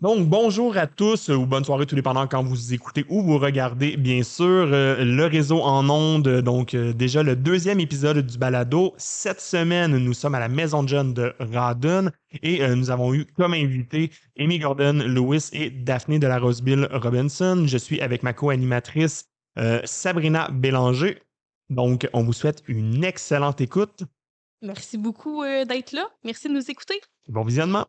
Donc, bonjour à tous ou bonne soirée, tout dépendant quand vous écoutez ou vous regardez, bien sûr, le réseau en ondes. Donc, déjà le deuxième épisode du balado. Cette semaine, nous sommes à la Maison de Jeunes de Rawdon et nous avons eu comme invité Amy Gordon-Lewis et Daphné de la Roseville Robinson. Je suis avec ma co-animatrice Sabrina Bélanger. Donc, on vous souhaite une excellente écoute. Merci beaucoup d'être là. Merci de nous écouter. Bon visionnement.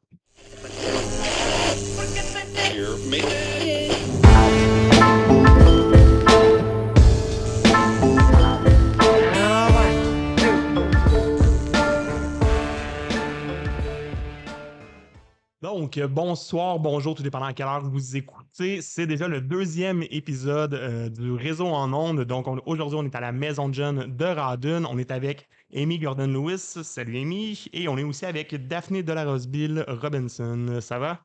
Donc, bonsoir, bonjour, tout dépendant à quelle heure vous écoutez. C'est déjà le deuxième épisode du réseau en ondes. Donc, aujourd'hui, on est à la Maison de Jeunes de Rawdon. On est avec Amy Gordon-Lewis. Salut Amy. Et on est aussi avec Daphné de la Roseville Robinson. Ça va?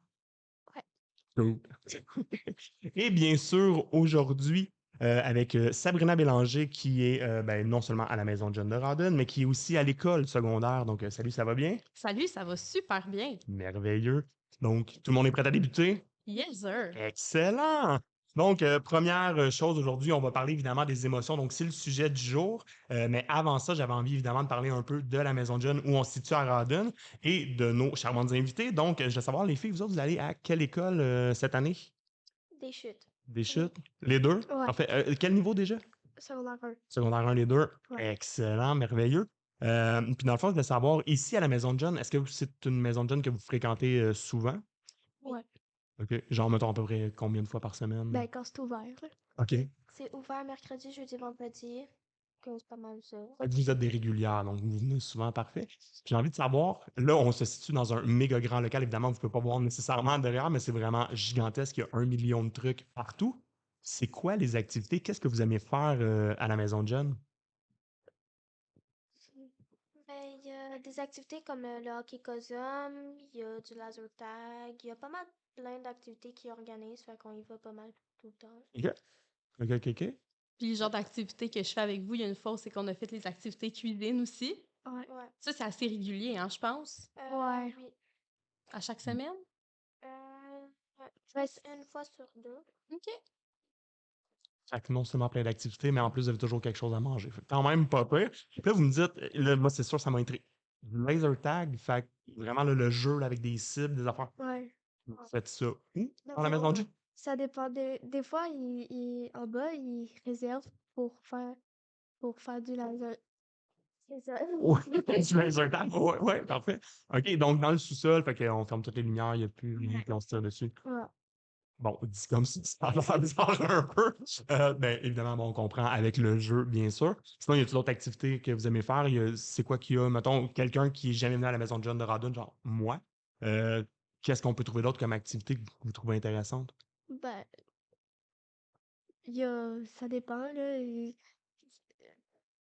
Ouais. Cool. Et bien sûr, aujourd'hui, avec Sabrina Bélanger, qui est non seulement à la Maison de Jeunes de Rawdon, mais qui est aussi à l'école secondaire. Donc, salut, ça va bien? Salut, ça va super bien. Merveilleux. Donc, tout le monde est prêt à débuter? Yes, sir. Excellent! Donc, première chose aujourd'hui, on va parler évidemment des émotions. Donc, c'est le sujet du jour. Mais avant ça, j'avais envie évidemment de parler un peu de la Maison de Jeunes où on se situe à Rawdon et de nos charmantes invités. Donc, je veux savoir, les filles, vous autres, vous allez à quelle école cette année? Des chutes. Des chutes? Les deux? Ouais. En fait, quel niveau déjà? Secondaire 1. Secondaire 1, les deux? Ouais. Excellent, merveilleux. Puis dans le fond, je voulais savoir, ici à la Maison de Jeunes, est-ce que c'est une Maison de Jeunes que vous fréquentez souvent? Ouais. OK. Genre, mettons à peu près combien de fois par semaine? Ben, quand c'est ouvert, là. OK. Fait C'est ouvert mercredi, jeudi, vendredi. Que c'est pas mal ça. que vous êtes des régulières, donc vous venez souvent, parfait. J'ai envie de savoir, là, on se situe dans un méga grand local. Évidemment, vous ne pouvez pas voir nécessairement derrière, mais c'est vraiment gigantesque. Il y a 1 million de trucs partout. C'est quoi les activités? Qu'est-ce que vous aimez faire à la Maison de Jeunes? Ben, il y a des activités comme le hockey cosum, il y a du laser tag, il y a pas mal plein d'activités qui organisent, fait qu'on y va pas mal tout le temps. OK. OK, OK, OK. Puis le genre d'activité que je fais avec vous, il y a une fois, c'est qu'on a fait les activités cuisine aussi. Ouais. Ouais. Ça, c'est assez régulier, hein, je pense. Ouais. Oui. À chaque semaine. Ouais. Ben, c'est une fois sur deux. OK. Fait que non seulement plein d'activités, mais en plus, vous avez toujours quelque chose à manger. Fait que quand même pas pire. Puis là, vous me dites, là, moi, c'est sûr, ça m'a intrigué. Laser tag, fait que vraiment là, le jeu là, avec des cibles, des affaires. Ouais. Vous faites ça où? Dans Dans le la fond, maison de jeu? ça dépend. Des fois, en bas, ils réservent pour faire du laser. C'est ça. Oui, du laser tag. Ouais, ouais, parfait. OK, donc dans le sous-sol, fait qu'on ferme toutes les lumières, il n'y a plus rien qui on se tire dessus. Ouais. Bon, dit comme ça, ça a l'air bizarre un peu. Ben, évidemment, bon, on comprend avec le jeu, bien sûr. Sinon, y a-t-il d'autres activités que vous aimez faire? C'est quoi qu'il y a, mettons, quelqu'un qui est jamais venu à la maison de John de Radun, genre moi. Euh, Qu'est-ce qu'on peut trouver d'autre comme activité que vous trouvez intéressante? Ben, ça dépend, là.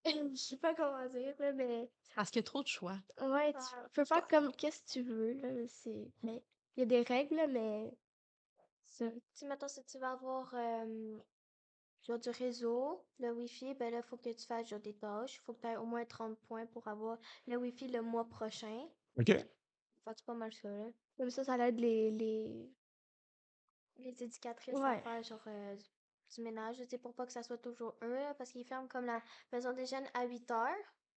Je sais pas comment dire, là, mais Parce qu'il y a trop de choix. ouais, tu peux faire comme qu'est-ce que tu veux, là. Mais il y a des règles, là, mais ça. Tu mettons, si tu vas avoir genre du réseau, le Wi-Fi, ben là, il faut que tu fasses genre des tâches. Il faut que tu aies au moins 30 points pour avoir le Wi-Fi le mois prochain. OK. Fait que c'est pas mal ça, là. Comme ça aide les éducatrices à faire genre du ménage, tu sais, pour pas que ça soit toujours eux, là, parce qu'ils ferment comme la maison des jeunes à 8 heures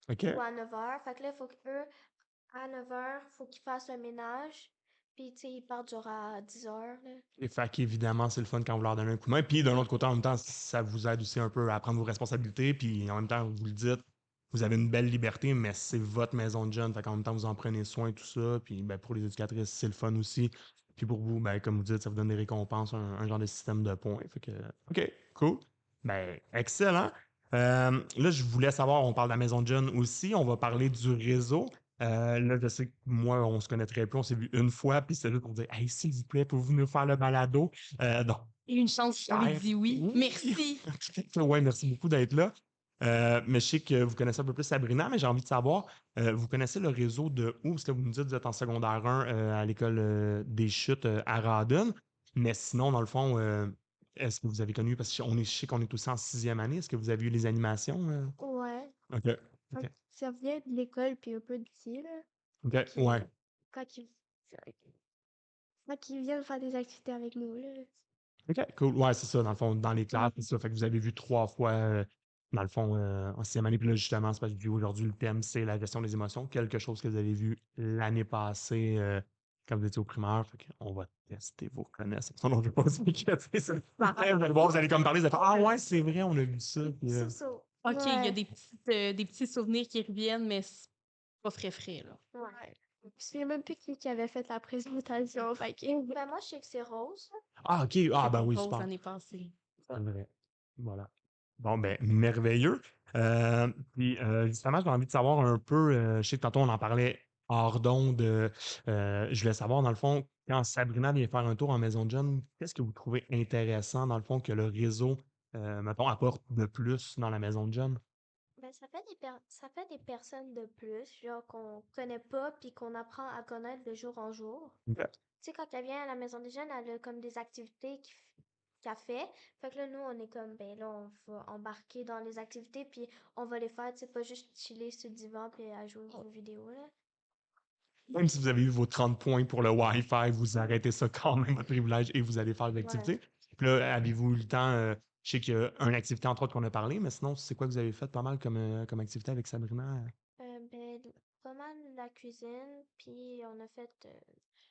OK. ou à 9 heures. Fait que là, il faut qu'eux, à 9 heures, faut qu'ils fassent le ménage. Puis, tu sais, ils partent genre à 10 heures, là. Et fait qu'évidemment, c'est le fun quand vous leur donnez un coup de main. Puis d'un autre côté, en même temps, ça vous aide aussi un peu à prendre vos responsabilités. Puis en même temps, vous le dites, vous avez une belle liberté, mais c'est votre maison de jeune. Fait qu'en même temps, vous en prenez soin, tout ça. Puis ben, pour les éducatrices, c'est le fun aussi. Puis pour vous, ben, comme vous dites, ça vous donne des récompenses, un genre de système de points. Fait que, OK, cool. Ben, excellent. Là, je voulais savoir, on parle de la maison de jeunes aussi. On va parler du réseau. Là, je sais que moi, on se connaît très peu, on s'est vu une fois, puis c'est juste pour dire Hey, s'il vous plaît, pouvez-vous nous faire le balado? Donc, Et une chance, vous avez cher. dit oui. Oui. Merci. Ouais, merci beaucoup d'être là. Mais je sais que vous connaissez un peu plus Sabrina, mais j'ai envie de savoir, vous connaissez le réseau de où? Parce que vous me dites que vous êtes en secondaire 1 à l'école des chutes à Rawdon. Mais sinon, dans le fond, est-ce que vous avez connu, parce que je sais qu'on est aussi en sixième année, est-ce que vous avez eu les animations? Ouais. OK. Fait OK. que ça vient de l'école puis un peu d'ici, là. OK. Fait que Ouais. quand ils... qu'ils viennent faire des activités avec nous, là. OK, cool. Ouais, c'est ça, dans le fond, dans les classes, c'est ça. Fait que vous avez vu 3 fois, dans le fond, en 6e année. Puis là, justement, c'est parce que aujourd'hui, le thème, c'est la gestion des émotions. Quelque chose que vous avez vu l'année passée, quand vous étiez au primaire. Fait qu'on va tester vos connaissances. Non, je ne vais pas s'inquiéter. Vous allez voir, vous allez comme parler, vous allez faire Ah ouais, c'est vrai, on a vu ça. Puis, C'est ça. OK, il y a Ouais. des petits souvenirs qui reviennent, mais c'est pas frais, là. Ouais. Je me souviens même plus qui avait fait la présentation. Fait que... Ben, moi, je sais que c'est Rose. Ah, OK. Ah, ben C'était oui, rose super. l'année passée. C'est vrai. Voilà. Bon, ben, merveilleux. Puis, justement, j'ai envie de savoir un peu, je sais que tantôt, on en parlait hors d'onde. Je voulais savoir, dans le fond, quand Sabrina vient faire un tour en Maison de John, qu'est-ce que vous trouvez intéressant, dans le fond, que le réseau, mettons, apporte de plus dans la Maison de John? Ben, ça fait des personnes de plus, genre qu'on connaît pas puis qu'on apprend à connaître de jour en jour. OK. Tu sais, quand elle vient à la maison des jeunes, elle a comme des activités qu'elle fait. Fait que là, nous, on est comme, ben là, on va embarquer dans les activités puis on va les faire, tu sais, pas juste chiller sur le divan puis à jouer aux jeux vidéo, là. Même si vous avez eu vos 30 points pour le Wi-Fi, vous arrêtez ça quand même, votre privilège, et vous allez faire Ouais. l'activité. Puis là, avez-vous eu le temps, je sais qu'il y a une activité entre autres qu'on a parlé, mais sinon, c'est quoi que vous avez fait pas mal comme activité avec Sabrina? Ben, pas mal la cuisine, puis on a fait...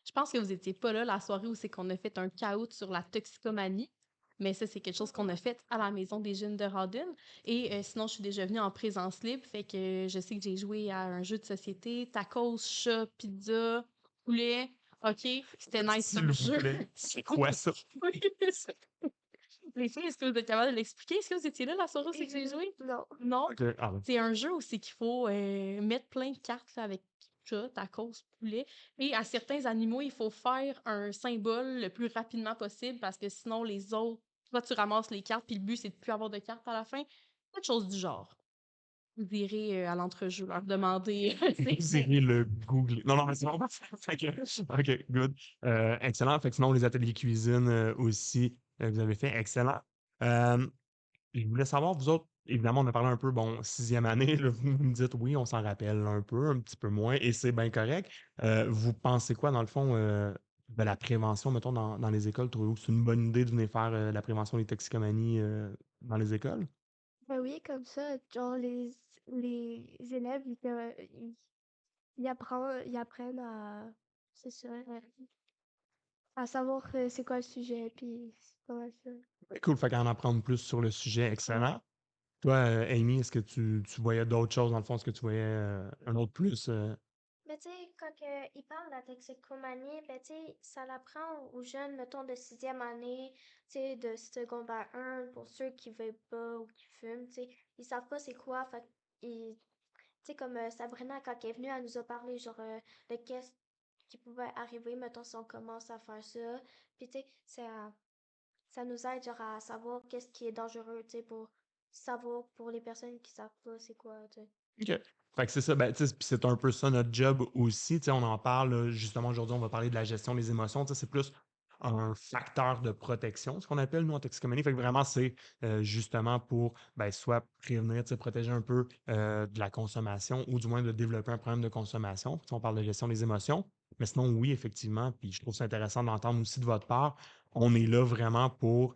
Je pense que vous étiez pas là la soirée où c'est qu'on a fait un caout sur la toxicomanie. Mais ça, c'est quelque chose qu'on a fait à la Maison des Jeunes de Rawdon. Et sinon, je suis déjà venue en présence libre. Fait que je sais que j'ai joué à un jeu de société, tacos, chat, pizza, poulet. OK, c'était nice S'il comme vous jeu. plaît, c'est quoi ça? Oui. Les filles, est-ce que vous êtes capable de l'expliquer? Est-ce que vous étiez là la soirée où c'est que j'ai joué? Non. Non? OK. Ah, ben, C'est un jeu où c'est qu'il faut mettre plein de cartes là, avec chat, tacos, poulet. Et à certains animaux, il faut faire un symbole le plus rapidement possible parce que sinon, les autres, toi, tu ramasses les cartes, puis le but, c'est de plus avoir de cartes à la fin. Quelque chose du genre. Vous irez à l'entrejeu, leur demander. vous irez le googler. Non, non, mais c'est bon. Fait que- OK, good. Excellent. Fait que sinon, les ateliers cuisine aussi, vous avez fait excellent. Euh, Je voulais savoir, vous autres, évidemment, on a parlé un peu, bon, 6e année, là, vous me dites oui, on s'en rappelle un peu, un petit peu moins, et c'est bien correct. Vous pensez quoi, dans le fond, de la prévention, mettons, dans les écoles? Trouvez-vous que c'est une bonne idée de venir faire la prévention des toxicomanies dans les écoles? Ben oui, comme ça, genre les élèves, ils apprennent à, c'est ça, à savoir c'est quoi le sujet, puis c'est pas mal ça. Ouais, cool, fait qu'en apprendre plus sur le sujet, excellent. Toi, Amy, est-ce que tu voyais d'autres choses, dans le fond, est-ce que tu voyais un autre plus? Mais tu sais, quand ils parlent de la toxicomanie, ben tu sais, ça l'apprend aux jeunes, mettons, de 6e année, tu sais, de secondaire 1, pour ceux qui veulent pas ou qui fument, tu sais, ils savent pas c'est quoi, fait ils, tu sais, comme Sabrina, quand elle est venue, elle nous a parlé, genre, de qu'est-ce qui pouvait arriver, mettons, si on commence à faire ça, puis tu sais, ça nous aide, genre, à savoir qu'est-ce qui est dangereux, tu sais, pour savoir, pour les personnes qui savent pas c'est quoi, tu sais. OK. Fait que c'est ça, ben, tu sais, puis c'est un peu ça notre job aussi. Tu sais, on en parle, justement, aujourd'hui, on va parler de la gestion des émotions. Tu sais, c'est plus un facteur de protection, ce qu'on appelle, nous, en toxicomanie. Fait que vraiment, c'est justement pour ben, soit prévenir, tu sais, protéger un peu de la consommation ou du moins de développer un problème de consommation. Puis, on parle de gestion des émotions. Mais sinon, oui, effectivement, puis je trouve ça intéressant d'entendre aussi de votre part. On est là vraiment pour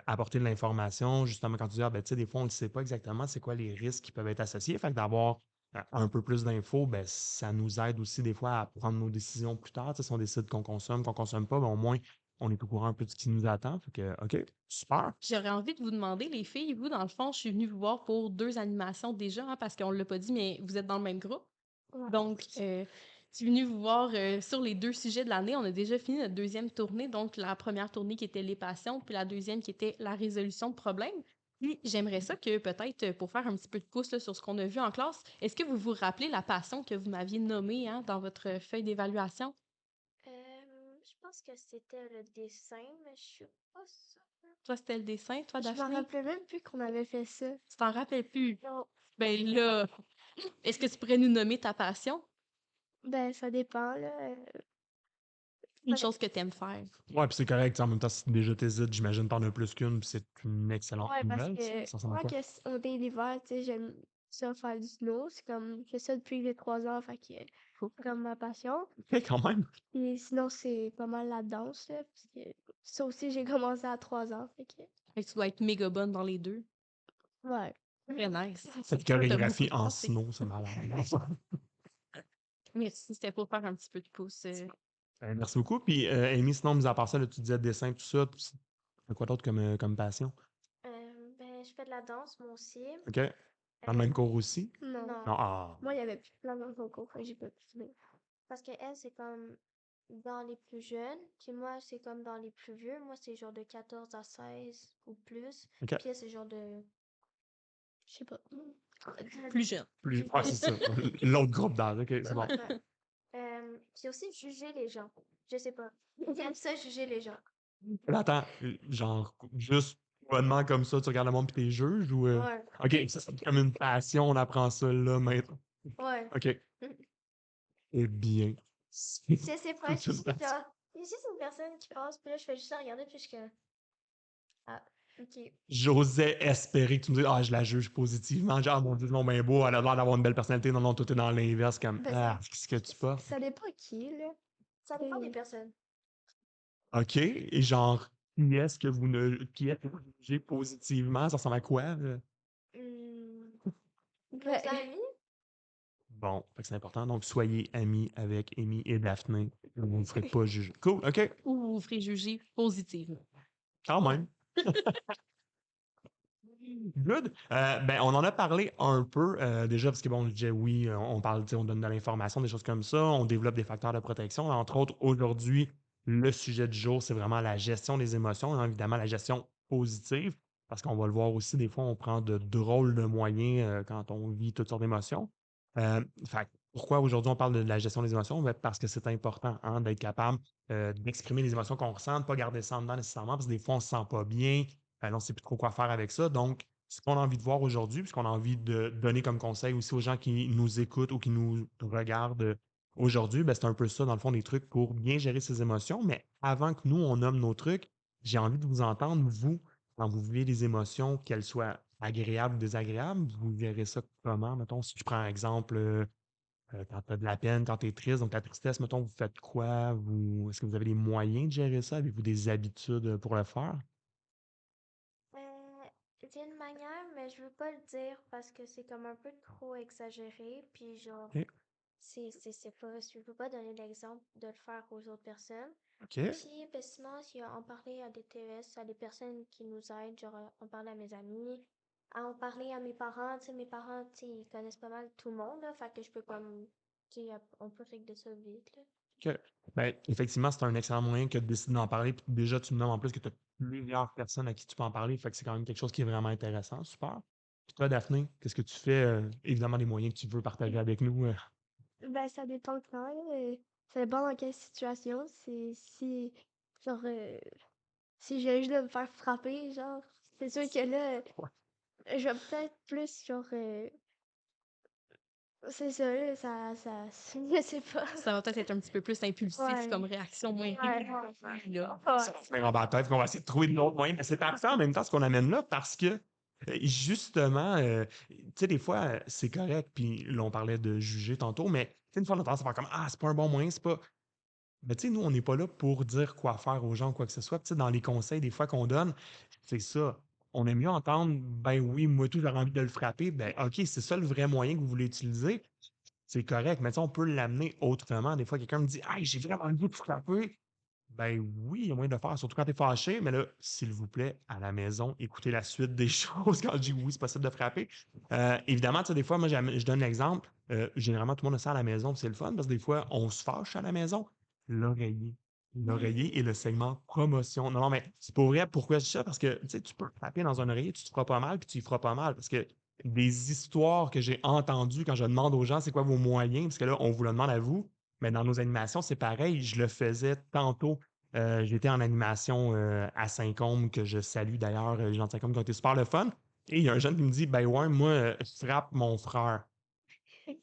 apporter de l'information. Justement, quand tu dis, ah, ben, tu sais, des fois, on ne sait pas exactement c'est quoi les risques qui peuvent être associés. Fait que d'avoir un peu plus d'infos, ben, ça nous aide aussi des fois à prendre nos décisions plus tard. Tu sais, si on décide qu'on consomme pas, ben, au moins, on est au courant un peu de ce qui nous attend. Fait que, OK, super. J'aurais envie de vous demander, les filles, vous, dans le fond, je suis venue vous voir pour 2 animations déjà, hein, parce qu'on ne l'a pas dit, mais vous êtes dans le même groupe. Ouais. Donc, je suis venue vous voir sur les 2 sujets de l'année. On a déjà fini notre deuxième tournée, donc la première tournée qui était les passions, puis la deuxième qui était la résolution de problèmes. Puis j'aimerais ça que peut-être, pour faire un petit peu de pouce là, sur ce qu'on a vu en classe, est-ce que vous vous rappelez la passion que vous m'aviez nommée hein, dans votre feuille d'évaluation? Je pense que c'était le dessin, mais je suis pas sûre. Toi, c'était le dessin, toi, Je m'en Daphné? rappelais même plus qu'on avait fait ça. Tu t'en rappelles plus? Non. Ben là, est-ce que tu pourrais nous nommer ta passion? Ben, ça dépend, là. Une chose que tu aimes faire. Ouais, puis c'est correct. Tu sais, en même temps, si déjà t'hésites, j'imagine t'en as plus qu'une, puis c'est une excellente Ouais, parce nouvelle. que Ça ressemble à moi, quoi? on est l'hiver, tu sais, ça, faire du snow. C'est comme, je fais ça depuis que j'ai 3 ans, fait que c'est comme ma passion. OK, quand même. Et sinon, c'est pas mal la danse, là, parce que ça aussi, j'ai commencé à 3 ans, fait que, Fait que tu dois être méga bonne dans les deux. ouais. Très nice. Cette T'as beaucoup chorégraphie de en pensées. snow, c'est malade. Merci, c'était pour faire un petit peu de pouce. Merci beaucoup. Puis, Amy, sinon, mis à part ça, là, tu disais dessin, tout ça. Tu fais quoi d'autre comme passion? Ben, je fais de la danse, moi aussi. OK? Dans le même cours aussi? Non. Non, ah. Moi, il y avait plus plein dans mon cours, fait que j'ai pas pu finir. Parce que elle, c'est comme dans les plus jeunes, puis moi, c'est comme dans les plus vieux. Moi, c'est genre de 14 à 16 ou plus. OK. Puis elle, c'est genre de, je sais pas. Plus jeune. Ouais, c'est ça. L'autre groupe d'âge. OK, c'est bon. Ouais. Puis aussi juger les gens. Je sais pas. J'aime ça, juger les gens. Là, attends, genre, juste bonnement comme ça, tu regardes le monde puis t'es juges ou. Ouais. OK, ça, c'est comme une passion, on apprend ça là maintenant. Ouais. OK. Eh bien. Je sais pas, C'est une passion. genre, il y a juste une personne qui passe, puis là, je fais juste la regarder, puis je suis comme, ah, ok. J'osais espérer que tu me dises, ah, je la juge positivement. Genre, mon Dieu, non, ben beau, elle a l'air d'avoir une belle personnalité. Non, non, tout est dans l'inverse. Comme, Ben, ah, qu'est-ce que tu penses? ça dépend qui, là. Ça dépend des personnes. OK. Et genre, qui est-ce que vous jugez positivement? Ça ressemble à quoi? Nos Ben, amis? Bon, fait que c'est important. Donc, soyez amis avec Amy et Daphné. Vous ne vous ferez pas juger. Cool, OK. Ou vous vous ferez juger positivement. Quand même. Good. Ben, on en a parlé un peu déjà, parce que bon, je disais oui, on parle, tu sais, on donne de l'information, des choses comme ça, on développe des facteurs de protection. Entre autres, aujourd'hui, le sujet du jour, c'est vraiment la gestion des émotions, hein, évidemment la gestion positive, parce qu'on va le voir aussi, des fois, on prend de drôles de moyens quand on vit toutes sortes d'émotions. Fait que pourquoi aujourd'hui on parle de la gestion des émotions? Ben, parce que c'est important hein, d'être capable d'exprimer les émotions qu'on ressent, de ne pas garder ça en dedans nécessairement, parce que des fois, on ne se sent pas bien, on ne sait plus trop quoi faire avec ça. Donc, ce qu'on a envie de voir aujourd'hui, puis ce qu'on a envie de donner comme conseil aussi aux gens qui nous écoutent ou qui nous regardent aujourd'hui, ben, c'est un peu ça, dans le fond, des trucs pour bien gérer ses émotions. Mais avant que nous, on nomme nos trucs, j'ai envie de vous entendre, vous, quand vous vivez des émotions, qu'elles soient agréables ou désagréables, vous verrez ça comment? Mettons, si je prends un exemple, quand tu as de la peine, quand tu es triste, donc la tristesse, mettons, vous faites quoi? Est-ce que vous avez des moyens de gérer ça? Avez-vous des habitudes pour le faire? J'ai une manière, mais je veux pas le dire parce que c'est comme un peu trop exagéré, puis genre, OK. c'est pas, je veux pas donner l'exemple de le faire aux autres personnes. OK. Puis, ben, sinon, si en parler à des TES, à des personnes qui nous aident, genre en parler à mes amis, à en parler à mes parents, tu sais, mes parents, tu sais, ils connaissent pas mal tout le monde, là, fait que je peux comme, tu sais, on peut régler ça vite, là. OK. Ben, effectivement, c'est un excellent moyen que de décider d'en parler. Puis déjà, tu me nommes en plus que tu as plusieurs personnes à qui tu peux en parler. Fait que c'est quand même quelque chose qui est vraiment intéressant. Super. Puis toi, Daphné, qu'est-ce que tu fais? Évidemment, les moyens que tu veux partager avec nous. Ben, ça dépend quand, là. Ça dépend dans quelle situation. Si, genre, si j'ai juste de me faire frapper, genre, c'est sûr que là, je vais peut-être plus, genre, c'est ça, là, je sais pas. Ça va peut-être être un petit peu plus impulsif Ouais. comme réaction, moins Ouais. réfléchie, là. Ça va se mettre en bas tête, qu'on va essayer de trouver d'autres moyens. Mais c'est parfait en même temps ce qu'on amène là parce que justement, tu sais, des fois, c'est correct. Puis là, on parlait de juger tantôt, mais tu sais, une fois, on a tendance à faire comme ah, c'est pas un bon moyen, c'est pas. Mais tu sais, nous, on n'est pas là pour dire quoi faire aux gens ou quoi que ce soit. Tu sais, dans les conseils, des fois, qu'on donne, c'est ça. On aime mieux entendre, ben oui, moi, tout, j'aurais envie de le frapper. Ben, OK, c'est ça le vrai moyen que vous voulez utiliser. C'est correct. Mais tu sais, on peut l'amener autrement. Des fois, quelqu'un me dit, hey, j'ai vraiment envie de frapper. Ben oui, il y a moyen de le faire, surtout quand tu es fâché. Mais là, s'il vous plaît, à la maison, écoutez la suite des choses quand je dis oui, c'est possible de frapper. Évidemment, tu sais, des fois, moi, je donne l'exemple. Généralement, tout le monde a ça à la maison, puis c'est le fun parce que des fois, on se fâche à la maison. L'oreiller. L'oreiller et le segment promotion. Non, non, mais c'est pour vrai. Pourquoi je dis ça? Parce que tu sais, tu peux frapper dans un oreiller, tu te feras pas mal, puis tu y feras pas mal. Parce que des histoires que j'ai entendues quand je demande aux gens c'est quoi vos moyens, parce que là, on vous le demande à vous, mais dans nos animations, c'est pareil. Je le faisais tantôt. J'étais en animation à Saint-Côme, que je salue d'ailleurs, les gens de Saint-Côme qui ont été super le fun. Et il y a un jeune qui me dit, ben ouais, moi, je frappe mon frère.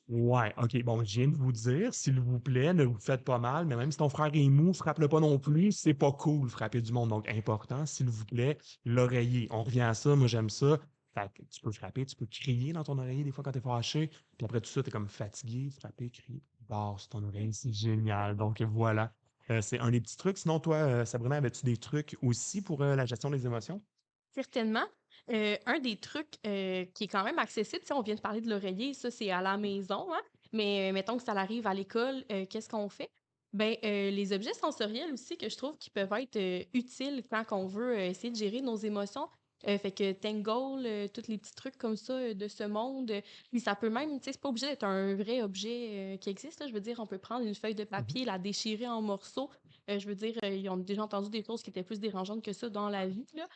Ouais, OK. Bon, je viens de vous dire, s'il vous plaît, ne vous faites pas mal, mais même si ton frère est mou, frappe-le pas non plus. C'est pas cool, frapper du monde. Donc, important, s'il vous plaît, l'oreiller. On revient à ça. Moi, j'aime ça. Fait que tu peux frapper, tu peux crier dans ton oreiller des fois quand t'es fâché. Puis après tout ça, t'es comme fatigué, frapper, crier, basse ton oreille, c'est génial. Donc voilà. C'est un des petits trucs. Sinon, toi, Sabrina, avais-tu des trucs aussi pour la gestion des émotions? Certainement. Un des trucs qui est quand même accessible, tu sais, on vient de parler de l'oreiller, ça c'est à la maison, hein, mais mettons que ça arrive à l'école, qu'est-ce qu'on fait? Ben, les objets sensoriels aussi que je trouve qui peuvent être utiles quand on veut essayer de gérer nos émotions. Fait que Tangle, tous les petits trucs comme ça de ce monde. Puis ça peut même, tu sais, c'est pas obligé d'être un vrai objet qui existe, là. Je veux dire, on peut prendre une feuille de Mhm. papier, la déchirer en morceaux. Je veux dire, ils ont déjà entendu des choses qui étaient plus dérangeantes que ça dans la vie, là.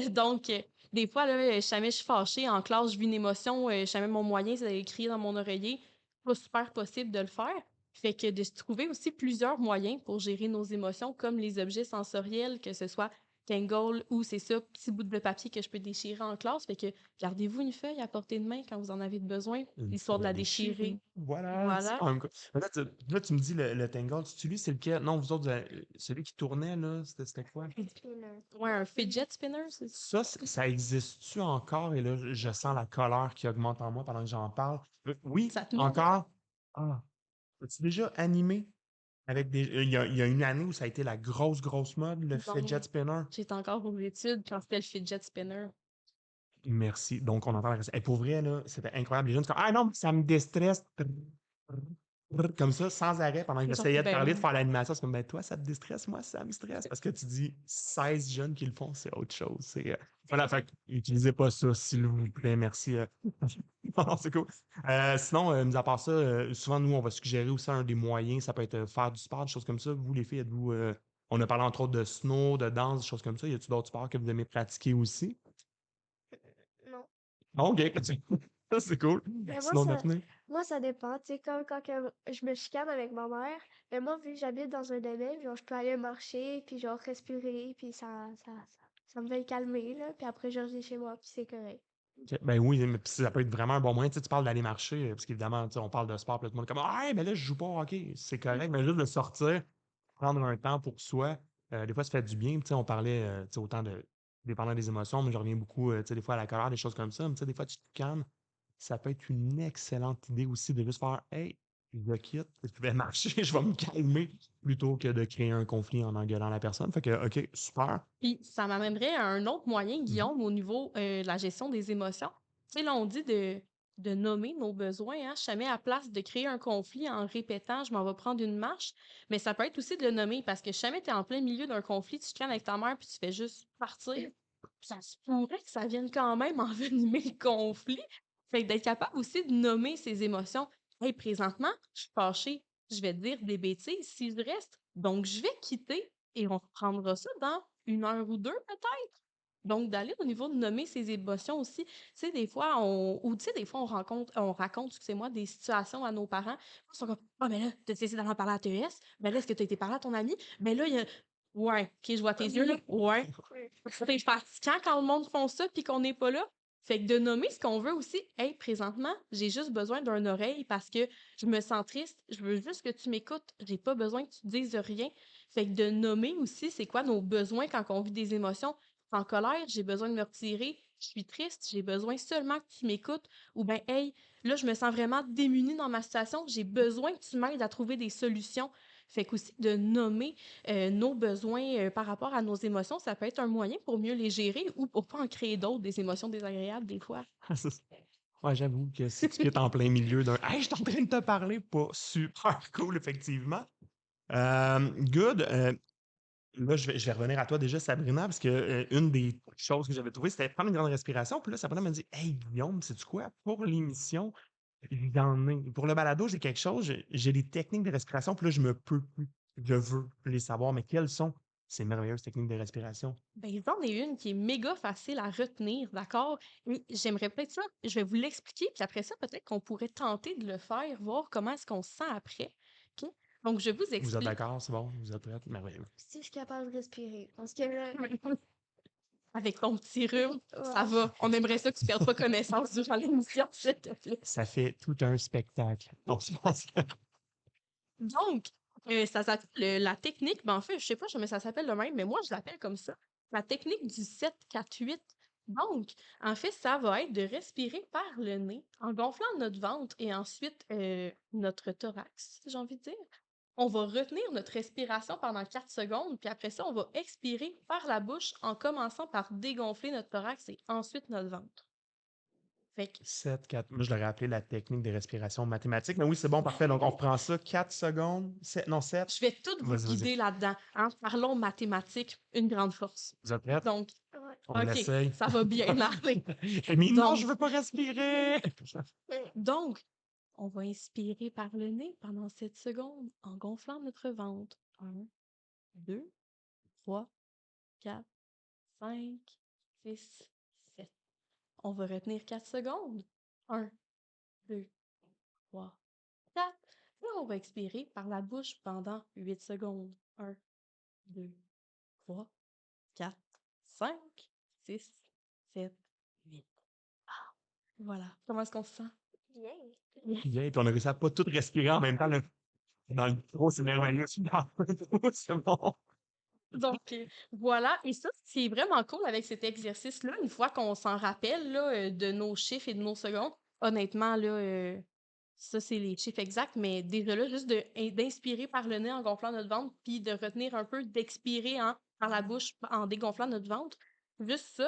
Donc, des fois, là, jamais je suis fâchée en classe, je vis une émotion, jamais mon moyen, c'est d'aller crier dans mon oreiller. Pas super possible de le faire. Fait que de se trouver aussi plusieurs moyens pour gérer nos émotions, comme les objets sensoriels, que ce soit Tangle ou c'est ça, petit bout de papier que je peux déchirer en classe. Fait que gardez-vous une feuille à portée de main quand vous en avez besoin, Une histoire de feuille à la déchirer. déchirer. Voilà, c'est Voilà. quand même cool. Mais là, tu me dis le Tangle, tu lui, c'est lequel? Non, vous autres, celui qui tournait, là, c'était quoi? Spinner. Ouais, un fidget spinner, c'est ça? Ça existe-tu encore? Et là, je sens la colère qui augmente en moi pendant que j'en parle. Oui, Ça te met. encore. Ah, as-tu déjà animé avec des. Il y a une année où ça a été la grosse mode, le fidget Non, spinner. j'étais encore aux études quand c'était le fidget spinner. Merci. Donc, on entend la recette. Et pour vrai, là, c'était incroyable. Les jeunes sont comme ah non, ça me déstresse. Comme ça, sans arrêt, pendant que Genre, j'essayais de parler, de ben, faire l'animation. C'est comme ben toi, ça te déstresse, moi, ça me stresse. Parce que tu dis 16 jeunes qui le font, c'est autre chose. Voilà, fait que, utilisez pas ça, s'il vous plaît. Merci. Non, c'est cool. Sinon, mis à part ça, souvent, nous, on va suggérer aussi un des moyens. Ça peut être faire du sport, des choses comme ça. Vous, les filles, êtes-vous. On a parlé entre autres de snow, de danse, des choses comme ça. Y a-t-il d'autres sports que vous aimez pratiquer aussi? Non. OK, ça, c'est cool. Mais Sinon, Daphné? moi, ça dépend. Tu sais, comme quand je me chicane avec ma mère, mais moi, vu que j'habite dans un domaine, genre, je peux aller marcher, puis genre, respirer, puis ça me fait calmer, là. Puis après, je reviens chez moi, puis c'est correct. OK. Ben oui, mais puis ça peut être vraiment un bon moyen. Tu sais, tu parles d'aller marcher, parce qu'évidemment, tu sais, on parle de sport, puis là, tout le monde est comme ah, mais là, je joue pas au hockey. C'est correct, mais juste de sortir, prendre un temps pour soi, des fois, ça fait du bien. Tu sais, on parlait tu sais, autant de dépendant des émotions, mais je reviens beaucoup, tu sais, des fois à la colère, des choses comme ça. Mais tu sais, des fois, tu te calmes. Ça peut être une excellente idée aussi de juste faire hey, je quitte, je vais marcher, je vais me calmer plutôt que de créer un conflit en engueulant la personne. Fait que, OK, super. puis ça m'amènerait à un autre moyen, Mhm. Guillaume, au niveau de la gestion des émotions. Tu sais, là, on dit de nommer nos besoins, hein. Jamais à place de créer un conflit en répétant je m'en vais prendre une marche, mais ça peut être aussi de le nommer parce que jamais tu es en plein milieu d'un conflit, tu te calmes avec ta mère puis tu fais juste partir. Ça se pourrait que ça vienne quand même envenimer le conflit. Fait que d'être capable aussi de nommer ses émotions. Hey, présentement, je suis fâchée, je vais te dire des bêtises si je reste. Donc, je vais quitter et on reprendra ça dans 1 heure ou 2 peut-être. Donc, d'aller au niveau de nommer ses émotions aussi. Tu sais, des fois, ou tu sais, des fois, on raconte, excusez-moi, des situations à nos parents. Ils sont comme, ah, mais là, t'as essayé d'aller en parler à TES? Ben là, est-ce que tu as été parler à ton ami? Ben là, il y a. Ouais, ok, je vois tes yeux, là. Ouais. C'est fatigant quand le monde font ça puis qu'on n'est pas là. Fait que de nommer ce qu'on veut aussi. Hey, présentement, j'ai juste besoin d'une oreille parce que je me sens triste. Je veux juste que tu m'écoutes. J'ai pas besoin que tu dises rien. Fait que de nommer aussi, c'est quoi nos besoins quand on vit des émotions. En colère, j'ai besoin de me retirer. Je suis triste, j'ai besoin seulement que tu m'écoutes. Ou ben, hey, là, je me sens vraiment démunie dans ma situation. J'ai besoin que tu m'aides à trouver des solutions. Fait qu'aussi de nommer nos besoins par rapport à nos émotions, ça peut être un moyen pour mieux les gérer ou pour pas en créer d'autres, des émotions désagréables des fois. Ouais, j'avoue que si tu quittes en plein milieu d'un hey, je suis en train de te parler, pas super cool, effectivement. Good. Là, je vais revenir à toi déjà, Sabrina, parce que une des choses que j'avais trouvées, c'était prendre une grande respiration. Puis là, Sabrina m'a dit hey, Guillaume, sais-tu quoi? Pour l'émission, j'en ai. Pour le balado, j'ai quelque chose, j'ai des techniques de respiration, puis là, je me peux plus. Je veux les savoir, mais quelles sont ces merveilleuses techniques de respiration? Ben, c'en est une qui est méga facile à retenir, d'accord? Et j'aimerais peut-être ça, je vais vous l'expliquer, puis après ça, peut-être qu'on pourrait tenter de le faire, voir comment est-ce qu'on se sent après. OK? Donc, je vous Vous êtes explique. d'accord? C'est bon? Vous êtes prêts? Merveilleux. Si je suis capable de respirer. Parce que là, Avec ton petit rhume, ça ouais. va. On aimerait ça que tu perdes pas connaissance durant l'émission, s'il te plaît. Ça fait tout un spectacle. Donc, je pense que Donc, la technique, ben en fait, je sais pas jamais ça s'appelle le même, mais moi, je l'appelle comme ça. La technique du 7-4-8. Donc, en fait, ça va être de respirer par le nez en gonflant notre ventre et ensuite notre thorax, si j'ai envie de dire. On va retenir notre respiration pendant 4 secondes, puis après ça, on va expirer par la bouche en commençant par dégonfler notre thorax et ensuite notre ventre. Fait que 7, 4. Moi, je l'aurais appelé la technique des respirations mathématiques. Mais oui, c'est bon, parfait. Donc, on reprend ça. 4 secondes. 7, non, 7. je vais tout vous Vas-y, vas-y. guider là-dedans. Hein? Parlons mathématiques, une grande force. Vous êtes prêts? Donc, Ouais. On OK, l'essaye. ça va bien aller. Mais non, je Donc, veux pas respirer! donc, on va inspirer par le nez pendant 7 secondes en gonflant notre ventre. 1, 2, 3, 4, 5, 6, 7. On va retenir 4 secondes. 1, 2, 3, 4. Puis on va expirer par la bouche pendant 8 secondes. 1, 2, 3, 4, 5, 6, 7, 8. Voilà. Comment est-ce qu'on se sent? Bien. Bien, puis on a réussi à pas tout respirer en même temps. Dans le micro, c'est merveilleux. C'est bon. Donc, voilà. Et ça, ce qui est vraiment cool avec cet exercice-là, une fois qu'on s'en rappelle là, de nos chiffres et de nos secondes, honnêtement, là, ça, c'est les chiffres exacts, mais déjà là, juste d'inspirer par le nez en gonflant notre ventre, puis de retenir un peu, d'expirer par la bouche en dégonflant notre ventre, juste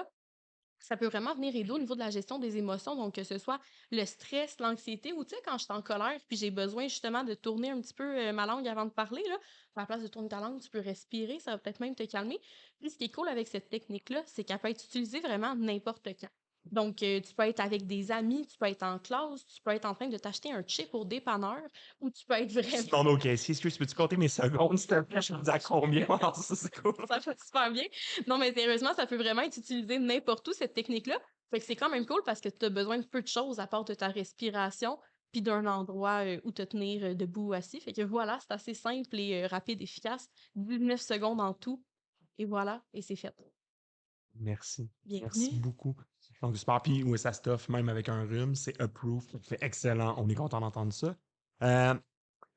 ça peut vraiment venir aider au niveau de la gestion des émotions, donc que ce soit le stress, l'anxiété ou tu sais, quand je suis en colère puis j'ai besoin justement de tourner un petit peu ma langue avant de parler, là, à la place de tourner ta langue, tu peux respirer, ça va peut-être même te calmer. Puis ce qui est cool avec cette technique-là, c'est qu'elle peut être utilisée vraiment n'importe quand. Donc, tu peux être avec des amis, tu peux être en classe, tu peux être en train de t'acheter un chip au dépanneur ou tu peux être Je vraiment demande au caissier, excuse, peux-tu compter mes secondes, s'il te plaît? Je me dis à combien? Ah, ça, c'est cool. ça fait super bien. Non, mais sérieusement, ça peut vraiment être utilisé n'importe où, cette technique-là. Fait que c'est quand même cool parce que tu as besoin de peu de choses à part de ta respiration puis d'un endroit où te tenir debout ou assis. Fait que voilà, c'est assez simple et rapide, efficace. 19 secondes en tout. Et voilà, et c'est fait. Merci. Merci Bienvenue. beaucoup. Donc, super. Puis, oui, ça stuff, même avec un rhume, c'est approved. C'est excellent. On est content d'entendre ça. Euh,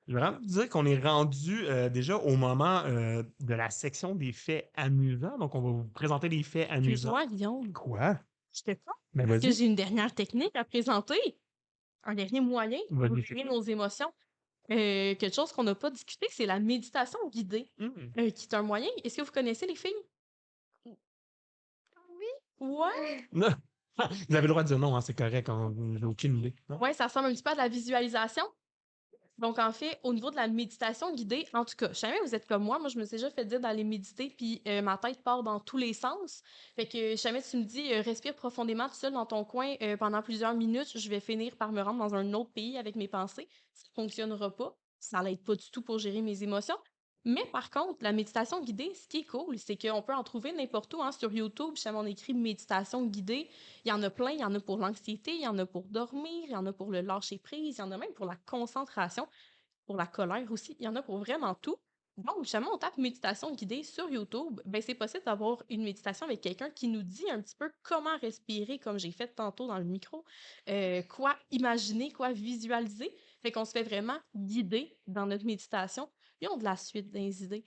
je vais vraiment vous dire qu'on est rendu déjà au moment de la section des faits amusants. Donc, on va vous présenter des faits amusants. Excuse-moi, Guillaume. Quoi? Je te pas Ben, parce que vas-y. j'ai une dernière technique à présenter. Un dernier moyen pour Vas-y, c'est gérer quoi? nos émotions. Quelque chose qu'on n'a pas discuté, c'est la méditation guidée, qui est un moyen. Est-ce que vous connaissez les filles? Oui. Ouais. Non. Vous avez le droit de dire non, hein, c'est correct. J'ai aucune idée. Non? Ouais, ça ressemble un petit peu à de la visualisation. Donc, en fait, au niveau de la méditation guidée, en tout cas, je sais jamais vous êtes comme moi je me suis déjà fait dire d'aller méditer, puis ma tête part dans tous les sens. Fait que si jamais tu me dis respire profondément tout seul dans ton coin pendant plusieurs minutes, je vais finir par me rendre dans un autre pays avec mes pensées. Ça fonctionnera pas. Ça l'aide pas du tout pour gérer mes émotions. Mais par contre, la méditation guidée, ce qui est cool, c'est qu'on peut en trouver n'importe où, hein, sur YouTube. Si jamais on écrit méditation guidée, il y en a plein. Il y en a pour l'anxiété, il y en a pour dormir, il y en a pour le lâcher prise, il y en a même pour la concentration, pour la colère aussi. Il y en a pour vraiment tout. Donc, jamais on tape méditation guidée sur YouTube, ben c'est possible d'avoir une méditation avec quelqu'un qui nous dit un petit peu comment respirer, comme j'ai fait tantôt dans le micro, quoi imaginer, quoi visualiser. Fait qu'on se fait vraiment guider dans notre méditation. Ils ont de la suite des idées.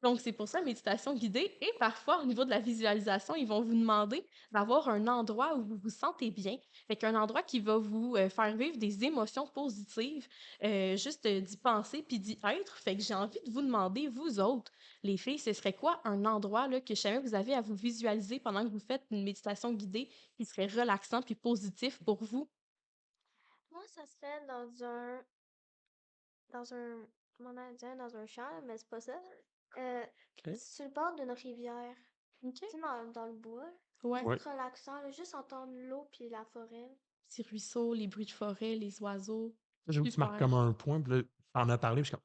Donc, c'est pour ça, méditation guidée. Et parfois, au niveau de la visualisation, ils vont vous demander d'avoir un endroit où vous vous sentez bien. Fait qu'un endroit qui va vous faire vivre des émotions positives, juste d'y penser puis d'y être. Fait que j'ai envie de vous demander, vous autres, les filles, ce serait quoi un endroit là, que jamais vous avez à vous visualiser pendant que vous faites une méditation guidée qui serait relaxant puis positif pour vous? Moi, ça serait comment on dit, dans un champ, là, mais c'est pas ça. Euh, OK. sur le bord d'une rivière. OK? Tu sais, dans le bois. Ouais. Ouais. Être relaxant, là, juste entendre l'eau puis la forêt. Petits ruisseaux, les bruits de forêt, les oiseaux. J'avoue que tu marques Super. comme un point, puis là, t'en as parlé, puis je suis